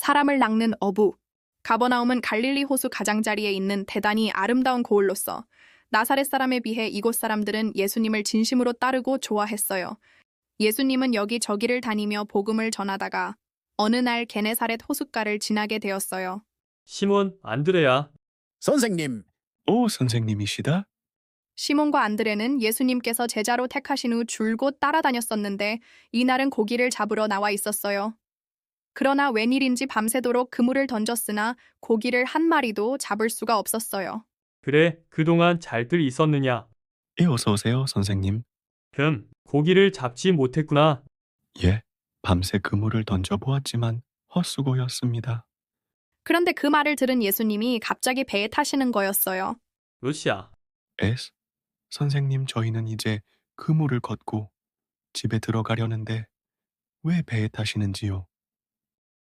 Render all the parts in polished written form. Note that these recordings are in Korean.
사람을 낚는 어부. 가버나움은 갈릴리 호수 가장자리에 있는 대단히 아름다운 고을로서 나사렛 사람에 비해 이곳 사람들은 예수님을 진심으로 따르고 좋아했어요. 예수님은 여기저기를 다니며 복음을 전하다가 어느 날 게네사렛 호숫가를 지나게 되었어요. 시몬, 안드레야, 선생님, 오, 선생님이시다? 시몬과 안드레는 예수님께서 제자로 택하신 후 줄곧 따라다녔었는데 이날은 고기를 잡으러 나와 있었어요. 그러나 웬일인지 밤새도록 그물을 던졌으나 고기를 한 마리도 잡을 수가 없었어요. 그래, 그동안 잘들 있었느냐? 예, 어서 오세요, 선생님. 고기를 잡지 못했구나. 예, 밤새 그물을 던져보았지만 헛수고였습니다. 그런데 그 말을 들은 예수님이 갑자기 배에 타시는 거였어요. 루시야, 에스, 선생님 저희는 이제 그물을 걷고 집에 들어가려는데 왜 배에 타시는지요?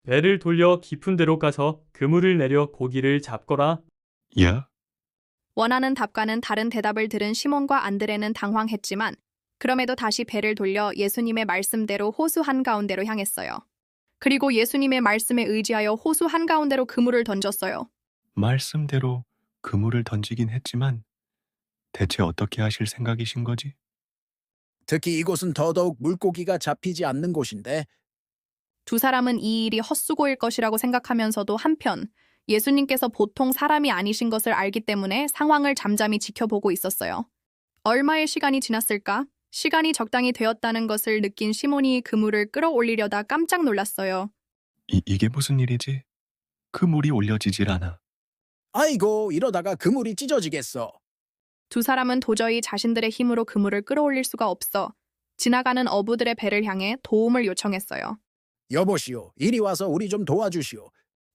배를 돌려 깊은 데로 가서 그물을 내려 고기를 잡거라. 예? 원하는 답과는 다른 대답을 들은 시몬과 안드레는 당황했지만 그럼에도 다시 배를 돌려 예수님의 말씀대로 호수 한가운데로 향했어요. 그리고 예수님의 말씀에 의지하여 호수 한가운데로 그물을 던졌어요. 말씀대로 그물을 던지긴 했지만 대체 어떻게 하실 생각이신 거지? 특히 이곳은 더더욱 물고기가 잡히지 않는 곳인데 두 사람은 이 일이 헛수고일 것이라고 생각하면서도 한편 예수님께서 보통 사람이 아니신 것을 알기 때문에 상황을 잠잠히 지켜보고 있었어요. 얼마의 시간이 지났을까? 시간이 적당히 되었다는 것을 느낀 시몬이 그물을 끌어올리려다 깜짝 놀랐어요. 이게 무슨 일이지? 그물이 올려지질 않아. 아이고 이러다가 그물이 찢어지겠어. 두 사람은 도저히 자신들의 힘으로 그물을 끌어올릴 수가 없어 지나가는 어부들의 배를 향해 도움을 요청했어요. 여보시오, 이리 와서 우리 좀 도와주시오.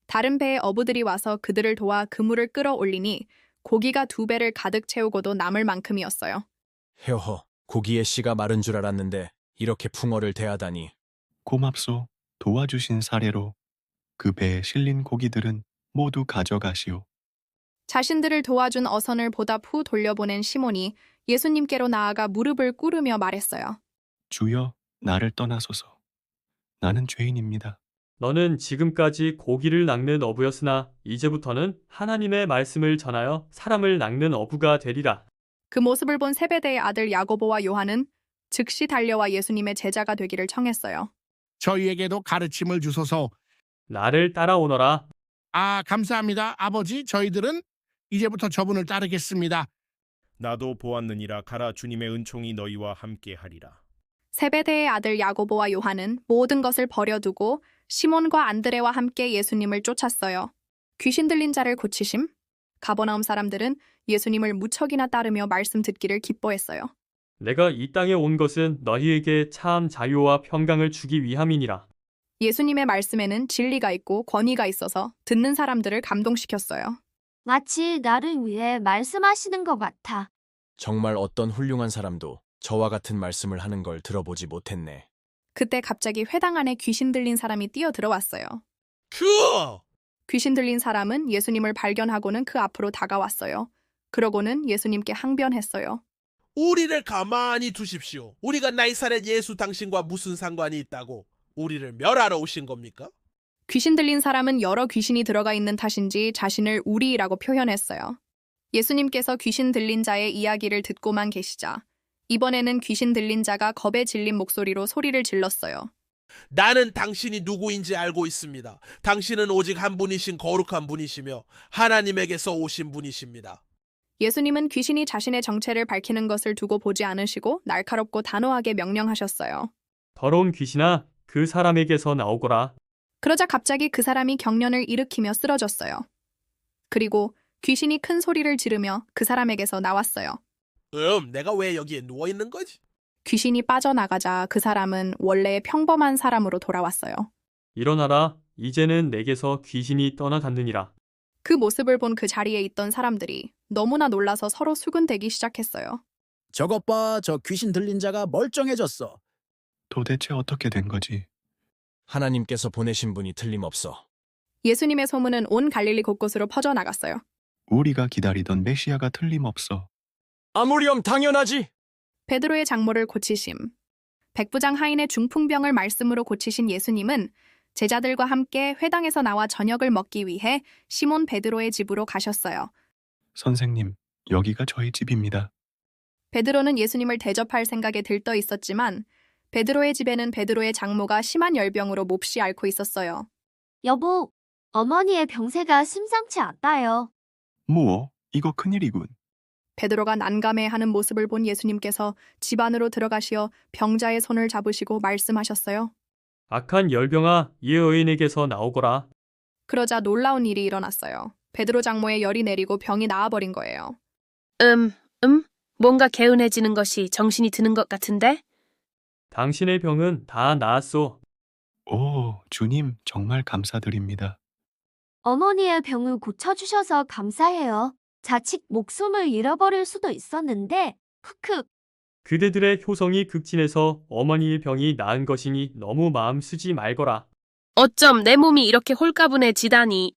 다른 배의 어부들이 와서 그들을 도와 그물을 끌어올리니 고기가 두 배를 가득 채우고도 남을 만큼이었어요. 헤어허, 고기의 씨가 마른 줄 알았는데 이렇게 풍어를 대하다니. 고맙소. 도와주신 사례로 그 배에 실린 고기들은 모두 가져가시오. 자신들을 도와준 어선을 보답 후 돌려보낸 시몬이 예수님께로 나아가 무릎을 꿇으며 말했어요. 주여, 나를 떠나소서. 나는 죄인입니다. 너는 지금까지 고기를 낚는 어부였으나 이제부터는 하나님의 말씀을 전하여 사람을 낚는 어부가 되리라. 그 모습을 본 세베대의 아들 야고보와 요한은 즉시 달려와 예수님의 제자가 되기를 청했어요. 저희에게도 가르침을 주소서. 나를 따라오너라. 아, 감사합니다. 아버지, 저희들은 이제부터 저분을 따르겠습니다. 나도 보았느니라. 가라, 주님의 은총이 너희와 함께하리라. 세베대의 아들 야고보와 요한은 모든 것을 버려두고 시몬과 안드레와 함께 예수님을 쫓았어요. 귀신 들린 자를 고치심? 가버나움 사람들은 예수님을 무척이나 따르며 말씀 듣기를 기뻐했어요. 내가 이 땅에 온 것은 너희에게 참 자유와 평강을 주기 위함이니라. 예수님의 말씀에는 진리가 있고 권위가 있어서 듣는 사람들을 감동시켰어요. 마치 나를 위해 말씀하시는 것 같아. 정말 어떤 훌륭한 사람도 저와 같은 말씀을 하는 걸 들어보지 못했네. 그때 갑자기 회당 안에 귀신 들린 사람이 뛰어 들어왔어요. 그! 귀신 들린 사람은 예수님을 발견하고는 그 앞으로 다가왔어요. 그러고는 예수님께 항변했어요. 우리를 가만히 두십시오. 우리가 나이사렛 예수 당신과 무슨 상관이 있다고 우리를 멸하러 오신 겁니까? 귀신 들린 사람은 여러 귀신이 들어가 있는 탓인지 자신을 우리라고 표현했어요. 예수님께서 귀신 들린 자의 이야기를 듣고만 계시자 이번에는 귀신 들린 자가 겁에 질린 목소리로 소리를 질렀어요. 나는 당신이 누구인지 알고 있습니다. 당신은 오직 한 분이신 거룩한 분이시며 하나님에게서 오신 분이십니다. 예수님은 귀신이 자신의 정체를 밝히는 것을 두고 보지 않으시고 날카롭고 단호하게 명령하셨어요. 더러운 귀신아, 그 사람에게서 나오거라. 그러자 갑자기 그 사람이 경련을 일으키며 쓰러졌어요. 그리고 귀신이 큰 소리를 지르며 그 사람에게서 나왔어요. 내가 왜 여기에 누워있는 거지? 귀신이 빠져나가자 그 사람은 원래의 평범한 사람으로 돌아왔어요. 일어나라. 이제는 내게서 귀신이 떠나갔느니라. 그 모습을 본 그 자리에 있던 사람들이 너무나 놀라서 서로 수군대기 시작했어요. 저것 봐, 저 귀신 들린 자가 멀쩡해졌어. 도대체 어떻게 된 거지? 하나님께서 보내신 분이 틀림없어. 예수님의 소문은 온 갈릴리 곳곳으로 퍼져나갔어요. 우리가 기다리던 메시아가 틀림없어. 아무렴 당연하지. 베드로의 장모를 고치심. 백부장 하인의 중풍병을 말씀으로 고치신 예수님은 제자들과 함께 회당에서 나와 저녁을 먹기 위해 시몬 베드로의 집으로 가셨어요. 선생님, 여기가 저희 집입니다. 베드로는 예수님을 대접할 생각에 들떠 있었지만 베드로의 집에는 베드로의 장모가 심한 열병으로 몹시 앓고 있었어요. 여보, 어머니의 병세가 심상치 않다요. 뭐, 이거 큰일이군. 베드로가 난감해하는 모습을 본 예수님께서 집 안으로 들어가시어 병자의 손을 잡으시고 말씀하셨어요. 악한 열병아, 이 여인에게서 나오거라. 그러자 놀라운 일이 일어났어요. 베드로 장모의 열이 내리고 병이 나아버린 거예요. 뭔가 개운해지는 것이 정신이 드는 것 같은데? 당신의 병은 다 나았소. 오, 주님, 정말 감사드립니다. 어머니의 병을 고쳐주셔서 감사해요. 자칫 목숨을 잃어버릴 수도 있었는데, 크크. 그대들의 효성이 극진해서 어머니의 병이 나은 것이니 너무 마음 쓰지 말거라. 어쩜 내 몸이 이렇게 홀가분해지다니.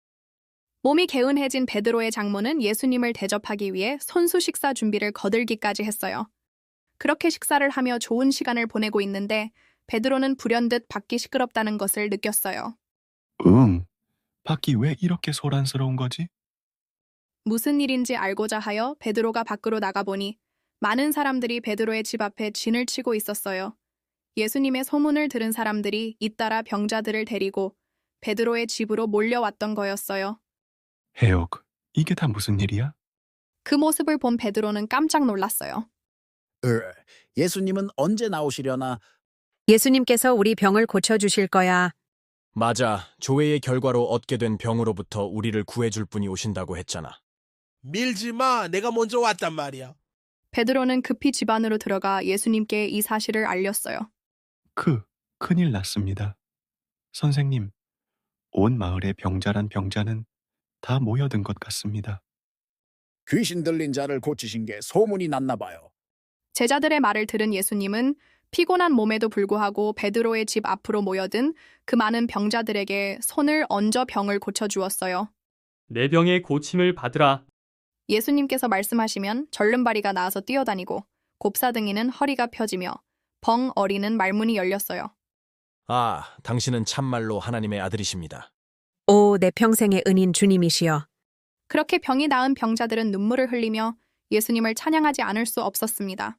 몸이 개운해진 베드로의 장모는 예수님을 대접하기 위해 손수 식사 준비를 거들기까지 했어요. 그렇게 식사를 하며 좋은 시간을 보내고 있는데 베드로는 불현듯 밖이 시끄럽다는 것을 느꼈어요. 밖이 왜 이렇게 소란스러운 거지? 무슨 일인지 알고자 하여 베드로가 밖으로 나가보니 많은 사람들이 베드로의 집 앞에 진을 치고 있었어요. 예수님의 소문을 들은 사람들이 잇따라 병자들을 데리고 베드로의 집으로 몰려왔던 거였어요. 해옥, 이게 다 무슨 일이야? 그 모습을 본 베드로는 깜짝 놀랐어요. 예수님은 언제 나오시려나? 예수님께서 우리 병을 고쳐주실 거야. 맞아. 조회의 결과로 얻게 된 병으로부터 우리를 구해줄 분이 오신다고 했잖아. 밀지 마. 내가 먼저 왔단 말이야. 베드로는 급히 집 안으로 들어가 예수님께 이 사실을 알렸어요. 큰일 났습니다. 선생님, 온 마을에 병자란 병자는 다 모여든 것 같습니다. 귀신 들린 자를 고치신 게 소문이 났나 봐요. 제자들의 말을 들은 예수님은 피곤한 몸에도 불구하고 베드로의 집 앞으로 모여든 그 많은 병자들에게 손을 얹어 병을 고쳐주었어요. 내 병의 고침을 받으라. 예수님께서 말씀하시면 절름발이가 나와서 뛰어다니고 곱사등이는 허리가 펴지며 벙어리는 말문이 열렸어요. 아, 당신은 참말로 하나님의 아들이십니다. 오, 내 평생의 은인 주님이시여. 그렇게 병이 나은 병자들은 눈물을 흘리며 예수님을 찬양하지 않을 수 없었습니다.